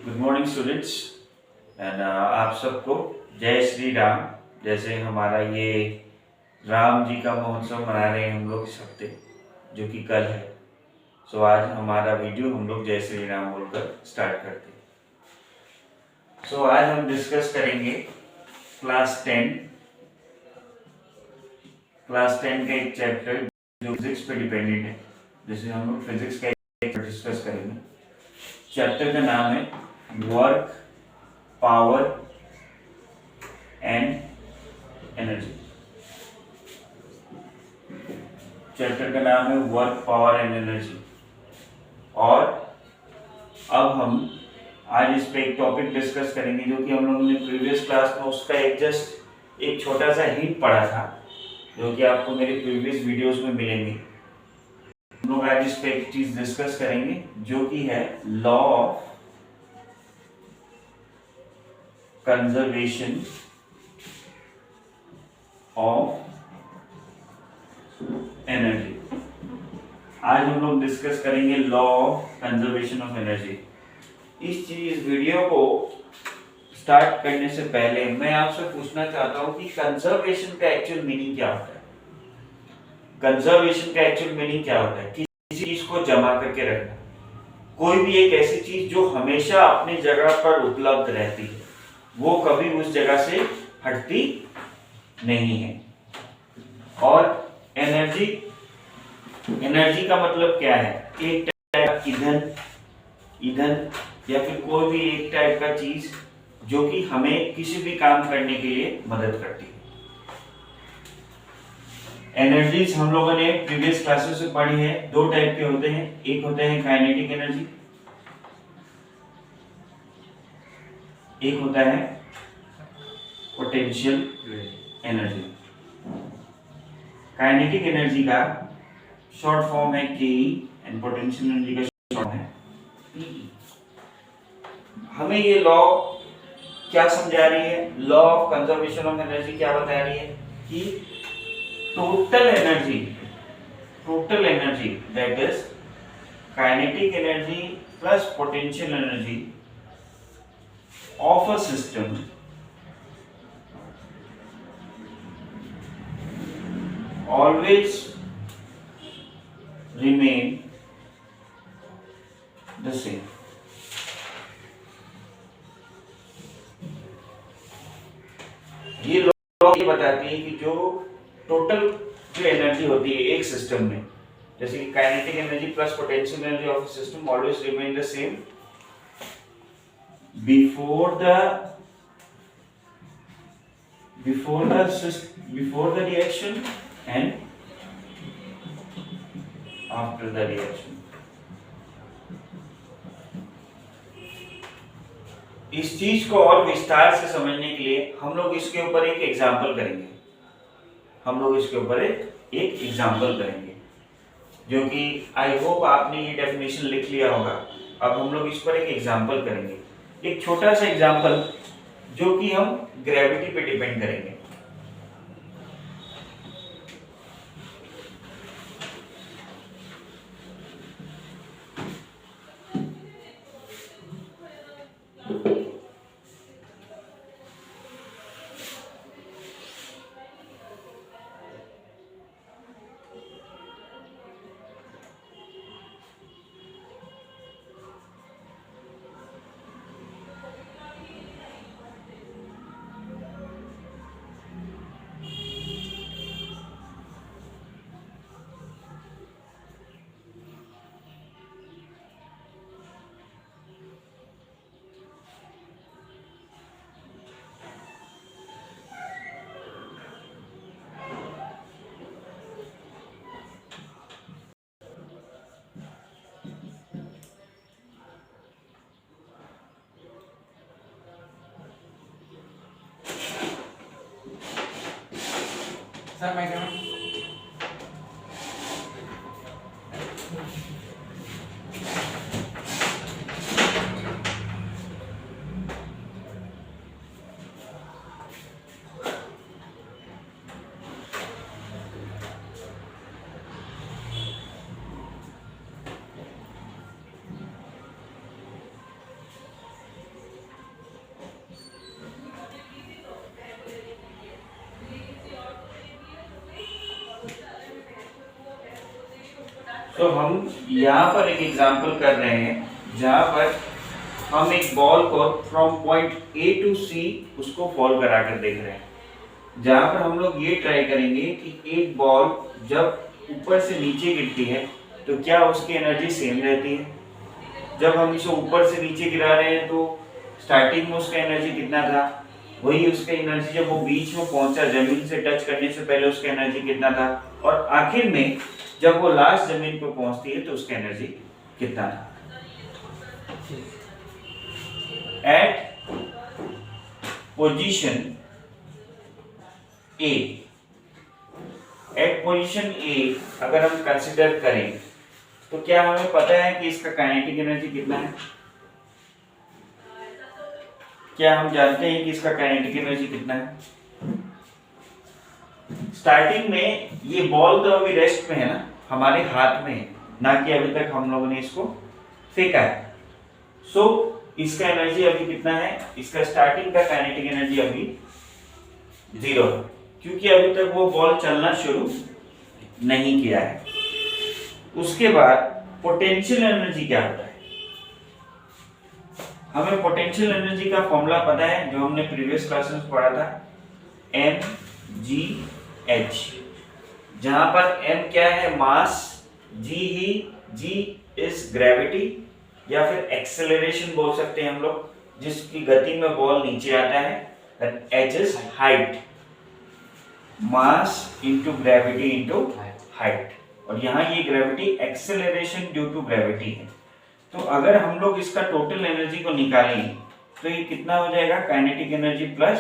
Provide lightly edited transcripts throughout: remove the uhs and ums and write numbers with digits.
Good morning students and आप सबको जय श्री राम। जैसे हमारा ये राम जी का महोत्सव मना रहे हैं हम लोग इस हफ्ते, जो कि कल है। सो आज हमारा वीडियो हम लोग जय श्री राम बोलकर स्टार्ट करते हैं। सो आज हम डिस्कस करेंगे क्लास 10 का एक चैप्टर जो फिजिक्स पे डिपेंडेंट है। जैसे हम लोग फिजिक्स का एक डिस्कस करेंगे। चैप्टर का नाम है work, power and energy. Chapter का नाम है वर्क, पावर एंड एनर्जी। और अब हम आज इस पे एक टॉपिक डिस्कस करेंगे जो कि हम लोगों ने प्रीवियस क्लास में उसका एक छोटा सा हिंट पढ़ा था, जो कि आपको मेरे प्रीवियस वीडियोस में मिलेंगे। हम लोग आज इस पे एक चीज डिस्कस करेंगे जो कि है law of conservation of energy. आज हम लोग डिस्कस करेंगे law of conservation of energy. इस वीडियो को स्टार्ट करने से पहले मैं आपसे पूछना चाहता हूं कि कंजर्वेशन का एक्चुअल मीनिंग क्या होता है। कंजर्वेशन का एक्चुअल मीनिंग क्या होता है? किसी चीज को जमा करके रखना, कोई भी एक ऐसी चीज जो हमेशा अपनी जगह पर उपलब्ध रहती है, वो कभी उस जगह से हटती नहीं है। और एनर्जी का मतलब क्या है? एक टाइप का ईंधन या फिर कोई भी एक टाइप का चीज जो कि हमें किसी भी काम करने के लिए मदद करती है। एनर्जीज हम लोगों ने प्रीवियस क्लासेस में पढ़ी है। दो टाइप के होते हैं, एक होते हैं काइनेटिक एनर्जी, एक होता है पोटेंशियल एनर्जी। काइनेटिक एनर्जी का शॉर्ट फॉर्म है के एंड पोटेंशियल एनर्जी का शॉर्ट फॉर्म है पी। हमें ये लॉ क्या समझा रही है? Law of conservation of energy क्या बता रही है कि total energy that is kinetic energy plus potential energy of a system always remain the same. ये लॉ ये बताती है कि जो टोटल जो एनर्जी होती है एक सिस्टम में, जैसे कि kinetic energy plus potential energy of a system always remain the same before the reaction and after the reaction. इस चीज को और विस्तार से समझने के लिए हम लोग इसके ऊपर एक एग्जांपल करेंगे, जो कि आई होप आपने ये डेफिनेशन लिख लिया होगा। अब हम लोग इस पर एक एग्जांपल करेंगे, एक छोटा सा एग्जांपल जो कि हम ग्रेविटी पे डिपेंड करेंगे। सर मैं क्या तो हम यहाँ पर एक एग्जांपल कर रहे हैं जहाँ पर हम एक बॉल को फ्रॉम पॉइंट ए टू सी उसको फॉल करा कर देख रहे हैं, जहाँ पर हम लोग ये ट्राई करेंगे कि एक बॉल जब ऊपर से नीचे गिरती है तो क्या उसकी एनर्जी सेम रहती है। जब हम इसे ऊपर से नीचे गिरा रहे हैं तो स्टार्टिंग में उसका एनर्जी कितना था, वही उसका एनर्जी जब वो बीच में पहुंचा जमीन से टच करने से पहले उसका एनर्जी कितना था, और आखिर में जब वो लास्ट जमीन पर पहुंचती है तो उसका एनर्जी कितना था। Eight position A, eight position A अगर हम कंसिडर करें तो क्या हमें पता है कि इसका काइनेटिक एनर्जी कितना है? क्या हम जानते हैं कि इसका काइनेटिक एनर्जी कितना है? स्टार्टिंग में ये बॉल तो अभी रेस्ट में है ना, हमारे हाथ में है, ना कि अभी तक हम लोगों ने इसको फेंका है। सो इसका एनर्जी अभी कितना है? इसका स्टार्टिंग का काइनेटिक एनर्जी अभी 0 है, क्योंकि अभी तक वो बॉल चलना शुरू नहीं किया है। उसके बाद पोटेंशियल एनर्जी क्या होता है? हमें पोटेंशियल एनर्जी का फॉर्मूला पता है जो हमने प्रीवियस क्लासेस में पढ़ा था, mgh, जहां पर m क्या है? मास, g इज ग्रेविटी या फिर एक्सेलरेशन बोल सकते हैं हम लोग, जिसकी गति में बॉल नीचे आता है। h is height, mass into gravity into height, और यहाँ ये gravity acceleration due to gravity है। तो अगर हम लोग इसका टोटल एनर्जी को निकालें तो ये कितना हो जाएगा? Kinetic energy plus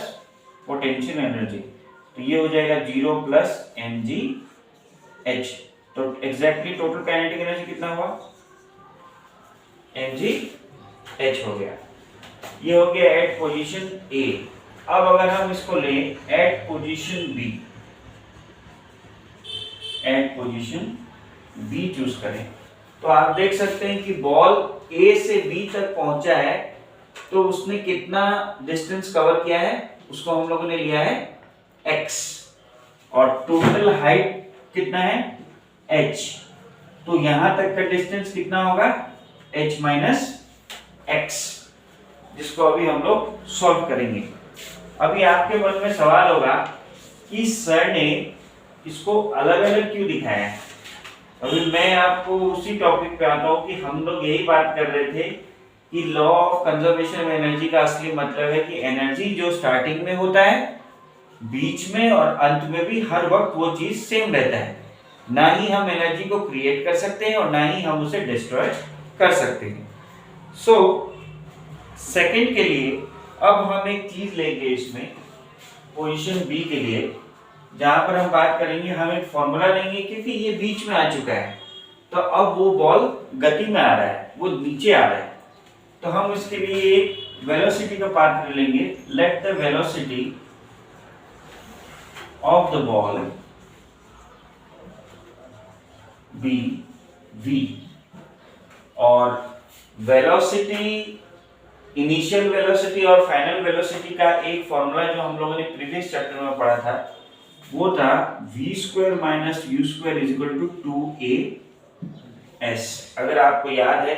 potential energy, तो ये हो जाएगा 0 प्लस mgh। तो एग्जैक्टली टोटल काइनेटिक एनर्जी कितना हुआ? mgh हो गया। ये हो गया एट पोजीशन ए। अब अगर हम इसको लें at position B, at position B choose करें तो आप देख सकते हैं कि बॉल ए से बी तक पहुंचा है, तो उसने कितना डिस्टेंस कवर किया है? उसको हम लोगों ने लिया है x, और टोटल हाइट कितना है? h। तो यहां तक का डिस्टेंस कितना होगा? h माइनस x, जिसको अभी हम लोग सॉल्व करेंगे। अभी आपके मन में सवाल होगा कि सर ने इसको अलग अलग क्यों दिखाया है। अभी मैं आपको उसी टॉपिक पे आता हूँ कि हम लोग यही बात कर रहे थे कि law of conservation of energy का असली मतलब है कि एनर्जी जो स्टार्टिंग में होता है, बीच में और अंत में भी हर वक्त वो चीज सेम रहता है। ना ही हम एनर्जी को क्रिएट कर सकते हैं और ना ही हम उसे डिस्ट्रॉय कर सकते हैं। सो सेकंड के लिए अब हम एक चीज लेंगे इसमें पोजीशन बी के लिए, जहां पर हम बात करेंगे, हम एक फॉर्मूला लेंगे क्योंकि ये बीच में आ चुका है, तो अब वो बॉल गति में आ रहा है, वो नीचे आ रहा है, तो हम इसके लिए एक वेलोसिटी का पात्र लेंगे। Let the velocity of the ball be v, और वेलोसिटी, इनिशियल वेलोसिटी और फाइनल वेलोसिटी का एक फॉर्मूला जो हम लोगों ने प्रीवियस चैप्टर में पढ़ा था वो था v² minus u² is equal to 2as। अगर आपको याद है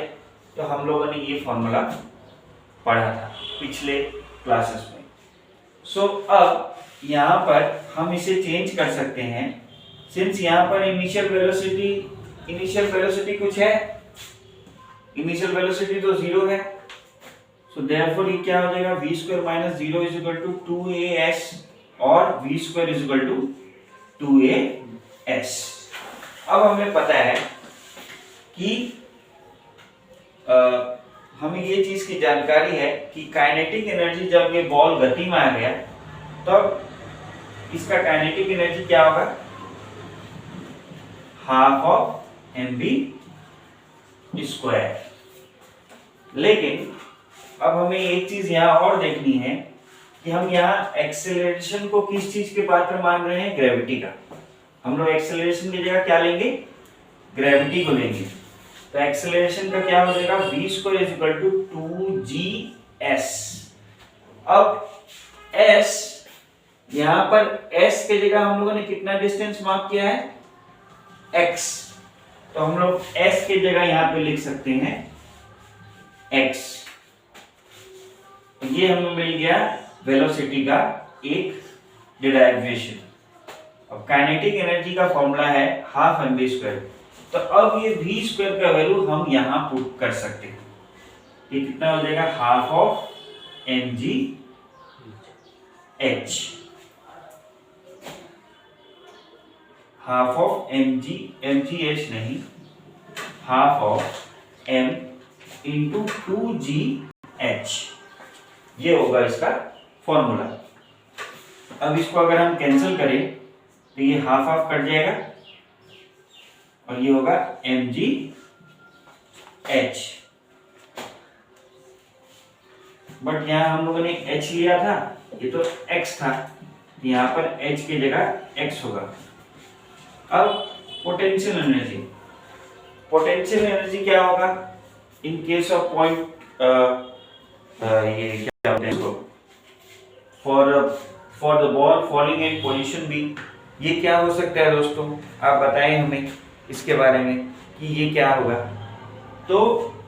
तो हम लोगों ने ये फॉर्मूला पढ़ा था पिछले क्लासेस में। सो अब यहाँ पर हम इसे चेंज कर सकते हैं, सिंस यहाँ पर इनिशियल वेलोसिटी कुछ है, इनिशियल वेलोसिटी तो 0 है, सो देयरफॉर ये क्या हो जाएगा? v² minus 0 is equal to 2as, और v² is equal to 2as। अब हमें पता है कि हमें ये चीज की जानकारी है कि काइनेटिक एनर्जी, जब ये बॉल गति में आ गया तब इसका काइनेटिक एनर्जी क्या होगा? Half of mv²। लेकिन अब हमें एक चीज यहाँ और देखनी है कि हम यहाँ एक्सेलरेशन को किस चीज के पात्र मान रहे हैं? ग्रेविटी का। हम लोग एक्सेलरेशन की जगह क्या लेंगे? ग्रेविटी को लेंगे। तो एक्सेलरेशन का क्या हो जाएगा? v² is equal to 2gs। अब s, यहाँ पर s के जगह हम लोगों ने कितना डिस्टेंस मार्क किया है? x। तो हम लोग s की जगह यहां पे लिख सकते हैं x। ये हमें मिल गया वेलोसिटी का एक डिराइवेशन। अब काइनेटिक एनर्जी का फॉर्मूला है हाफ एम वी स्क्वायर। तो अब ये v स्क्वायर का वैल्यू हम यहां पुट कर सकते हैं। ये कितना हो जाएगा, half of M G H, half of M G H नहीं, half of M into 2gh, ये होगा इसका फॉर्मूला। अब इसको अगर हम कैंसिल करें तो ये हाफ हाफ कट जाएगा और ये होगा mgh। बट यहां हम लोगों ने h लिया था, ये तो x था, यहां पर h की जगह x होगा। अब पोटेंशियल एनर्जी, पोटेंशियल एनर्जी क्या होगा इन केस ऑफ पॉइंट, ये क्या होता है इसको, for the ball falling in position B. ये क्या हो सकता है दोस्तों, आप बताएं हमें इसके बारे में कि ये क्या होगा। तो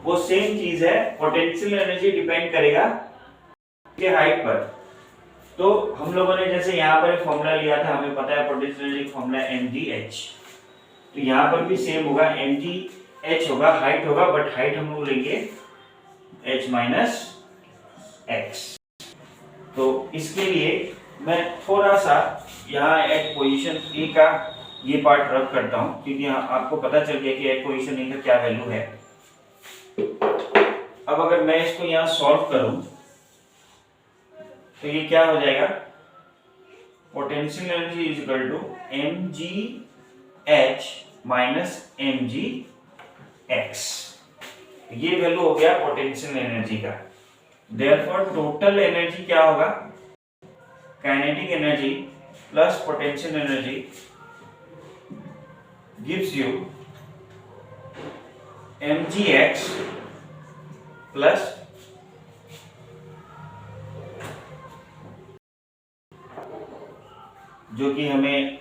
वो सेम चीज है, पोटेंशियल एनर्जी डिपेंड करेगा के हाइट पर। तो हम लोगों ने जैसे यहाँ पर फॉर्मूला लिया था, हमें पता है पोटेंशियल एनर्जी का फॉर्मूला mgh, तो यहाँ पर भी सेम होगा, mgh होगा, हाइट होगा, बट हाइट हम लोग लेंगे h माइनस x। तो इसके लिए मैं थोड़ा सा यहाँ एट पोजीशन ए का ये पार्ट रब करता हूँ, क्योंकि यहाँ आपको पता चल गया कि एट पोजीशन ए का क्या वैल्यू है। अब अगर मैं इसको यहाँ सॉल्व करूं तो ये क्या हो जाएगा, potential energy is equal to mgh minus mgx। ये वैल्यू हो गया पोटेंशियल एनर्जी का। देयरफॉर टोटल एनर्जी क्या होगा, kinetic energy plus potential energy gives you mgx plus जो कि हमें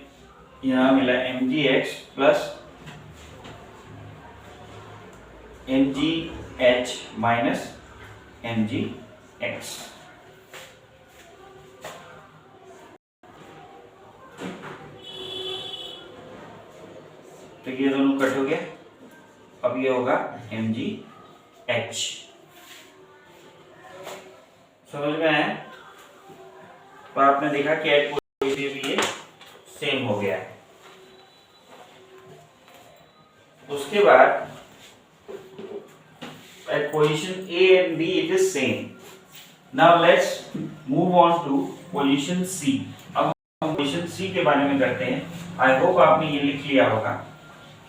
यहां मिला mgx plus mgh minus mgx। तो ये दोनों कट हो गया, अब ये होगा mgh। समझ में आया? तो आपने देखा कि एट पोजीशन भी ये सेम हो गया है। उसके बाद at position A and B it is same. Now let's move on to position C. अब हम position C के बारे में करते हैं। I hope आपने ये लिख लिया होगा।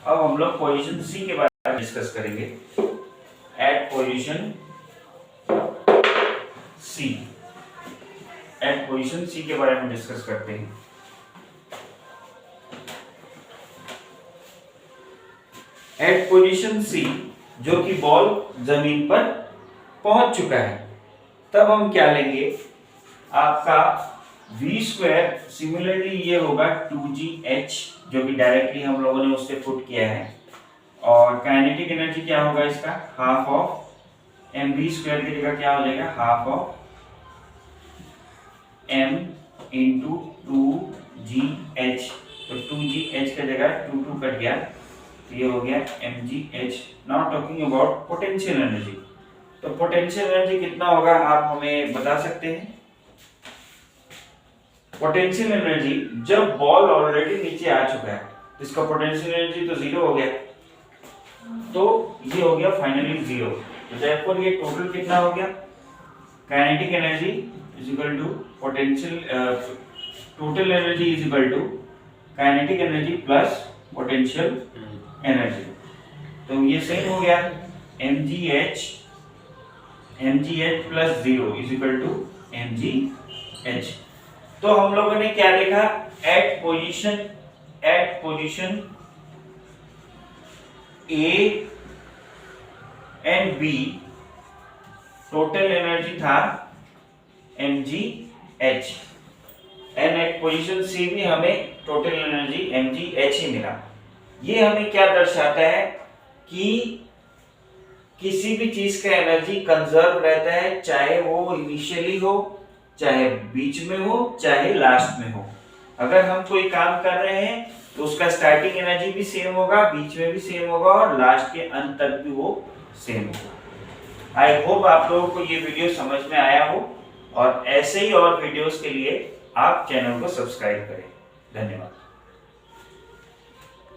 अब हम लोग position C के बारे में डिस्कस करेंगे। At position C, at position C के बारे में डिस्कस करते हैं। At position C, जो कि बॉल जमीन पर पहुंच चुका है, तब हम क्या लेंगे, आपका v स्क्वायर, सिमिलरली ये होगा 2gh, जो कि डायरेक्टली हम लोगों ने उससे पुट किया है। और काइनेटिक एनर्जी क्या होगा इसका, half of m v square की जगह क्या हो जाएगा, half of m into 2gh। तो 2gh की जगह 2 कट गया, ये हो गया mgh। Now talking about potential energy. तो पोटेंशियल एनर्जी कितना होगा आप हमें बता सकते हैं? पोटेंशियल एनर्जी, जब बॉल ऑलरेडी नीचे आ चुका है तो इसका पोटेंशियल एनर्जी तो जीरो हो गया, तो ये हो गया फाइनली जीरो। तो देयरफॉर ये टोटल कितना हो गया, kinetic energy is equal to potential, total energy is equal to kinetic energy plus potential energy. तो ये सेम हो गया, mgh plus zero is equal to mgh। तो हम लोगों ने क्या देखा, at position A and B total energy था mgh, and at position C भी हमें टोटल एनर्जी mgh ही मिला। ये हमें क्या दर्शाता है कि किसी भी चीज का एनर्जी कंजर्व रहता है, चाहे वो इनिशियली हो, चाहे बीच में हो, चाहे लास्ट में हो। अगर हम कोई काम कर रहे हैं तो उसका स्टार्टिंग एनर्जी भी सेम होगा, बीच में भी सेम होगा और लास्ट के अंत तक भी वो सेम होगा। आई होप आप लोगों को ये वीडियो समझ में आया हो, और ऐसे ही और वीडियोस के लिए आप चैनल को सब्सक्राइब करें। धन्यवाद।